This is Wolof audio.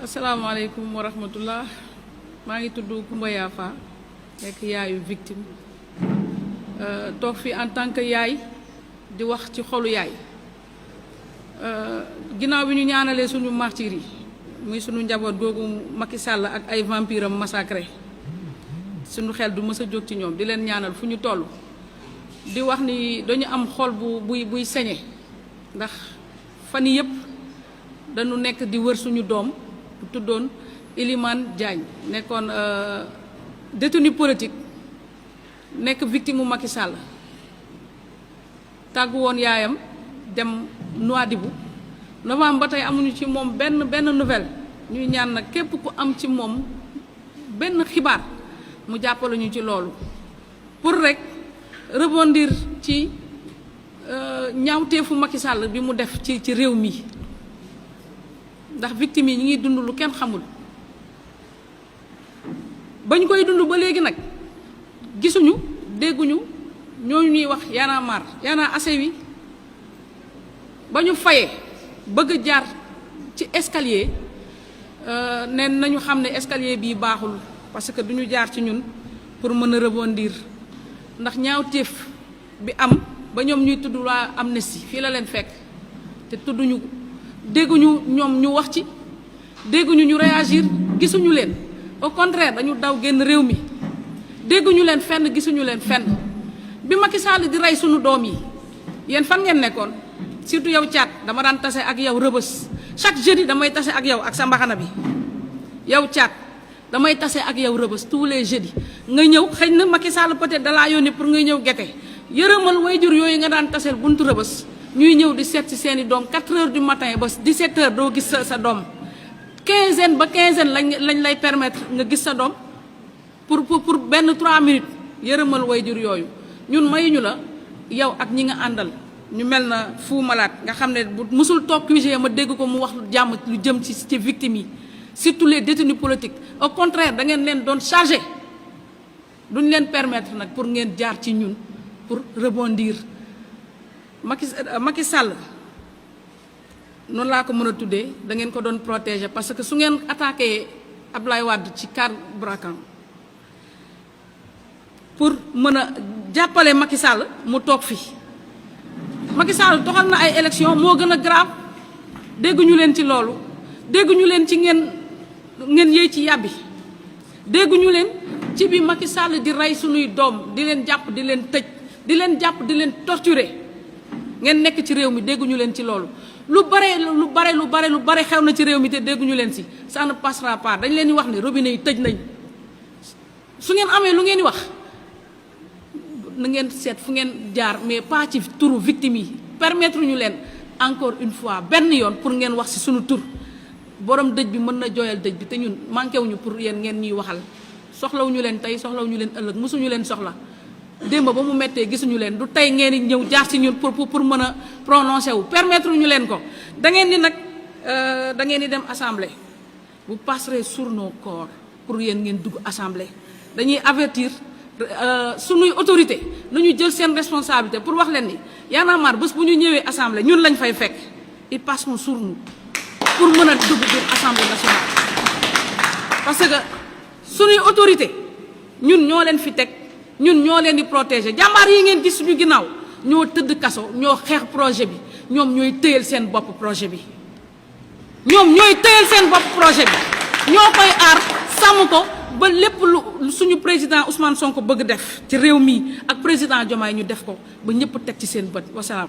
asalaamaaleykum wa rahmatullah maa ngi tudd Coumba Yafa nekk yaayu victime toog fi en tant que yaay di wax ci xolu yaay ginnaaw bi ñu ñaanalee suñu martyrs yi muy suñu njaboot googu Macky Sall ak ay vampire am massacré suñu xel du mës a jóg ci ñoom di leen ñaanal fu ñu toll di wax ni dañu am xol buy sañe ndax fan yii yëpp dañu nekk di wër suñu doom bu tuddoon Ilimane Diagne nekkoon détenu politique nekk victime mu Macky Sall tàggu woon yaayam dem Nouadhibou novembre ba tey amuñu ci moom benn nouvelle ñuy ñaan nag képp ku am ci moom benn xibaar mu jàppale ñu ci loolu pour rek rebondir ci ñaawteefu Macky Sall bi mu def ci réew mi ndax victime yi ñi ngi dund lu kenn xamul bañ koy dund ba léegi nag gisuñu dégguñu ñooñu ñuy wax Y'en a marre Y'en a assez wi ba ñu fayee bëgg jaar ci escalier neen nañu xam ne escalier bii baaxul parce que duñu jaar ci ñun pour mën a rebondir ndax ñaawteef bi am ba ñoom ñuy tudd waa Amnesty fii la leen fekk te tudduñu dégguñu ñoom ñu wax ci dégguñu ñu réagir gisuñu leen au contraire dañu daw génn réew mi dégguñu leen fenn gisuñu leen fenn bi Macky Sall di rey suñu doom yi yéen fan ngeen nekkoon surtout yow Thiat dama daan tase ak yow Rëbës chaque jeudi damay tase ak yow ak sa mbaxana bi yow Thiat damay tase ak yow Rëbës tous les jeudis nga ñëw xëy na Macky Sall peut-être dalaa yónni pour nga ñëw gete yërëmal wayjur yooyu nga daan taseel buntu Rëbës ñuy ñëw di seet ci seeni doom 4 heures du matin ba 17 heures doo gis sa doom quinzaine ba quinzaine lañ lay permettre nga gis sa doom pour benn 3 minutes yërëmal wayjur yooyu ñun mayuñu la yow ak ñi nga àndal ñu mel na Fou Malade nga xam ne bu musul toog QG ma dégg ko mu wax lu jàmm lu jëm ci victimes yi surtout les détenus politiques au contraire da ngeen leen doon chargé duñ leen permettre nag pour ngeen jaar ci ñun pour rebondir Macky Sall noonu laa ko mën a tuddee da ngeen ko doon protéger parce que su ngeen attaqué Abdoulaye Wade ci Karbrakan pour mën a jàppale Macky Sall mu toog fi Macky Sall toxal na ay élection moo gën a grave dégguñu leen ci loolu dégguñu leen ci ngeen yëy ci yàbbi dégguñu leen ci bi Macky Sall di rey suñuy doom di leen jàpp di leen tëj di leen jàpp di leen torturer ngeen nekk ci réew mi dégguñu leen ci loolu lu bare xew na ci réew mi te dégguñu leen si ça ne passera pas dañ leen di wax ne robinet yi tëj nañ su ngeen amee lu ngeen di wax na ngeen seet fu ngeen jaar mais pas ci turu victime yi permettre ñu leen encore une fois benn yoon pour ngeen wax si suñu tur borom dëj bi mën na jooyal dëj bi te ñun manqué wuñu pour yéen ngeen ñuy waxal soxlawuñu leen tey soxlawuñu leen ëllëg mosuñu leen soxla démb ba mu mettee gisuñu leen du tey ngeen di ñëw jaar ci ñun pour mën a prononcer wu permettre ñu leen ko da ngeen di nag da ngeen di dem assemblée vous passerez sur nos corps pour yéen ngeen dugg assemblée dañuy avertir suñuy autorité nañu jël seen responsabilité pour wax leen ni Y'en a marre bés bu ñu ñëwee assemblée ñun lañ fay fekk ils passeront sur nous pour mën a dugg biir assemblée nationale parce que suñuy autorité ñun ñoo leen fi teg ñun ñoo leen di protéger jàmbaar yi ngeen gis suñu ginnaaw ñoo tëdd kaso ñoo xeex projet bi ñoom ñooy tëyal seen bopp projet bi ñoom ñooy tëyal seen bopp projet bi ñoo koy aar sàmm ko ba lépp lu suñu président Ousmane Sonko bëgg def ci réew mi ak président Diomaye ñu def ko ba ñëpp teg ci seen bët wasalaam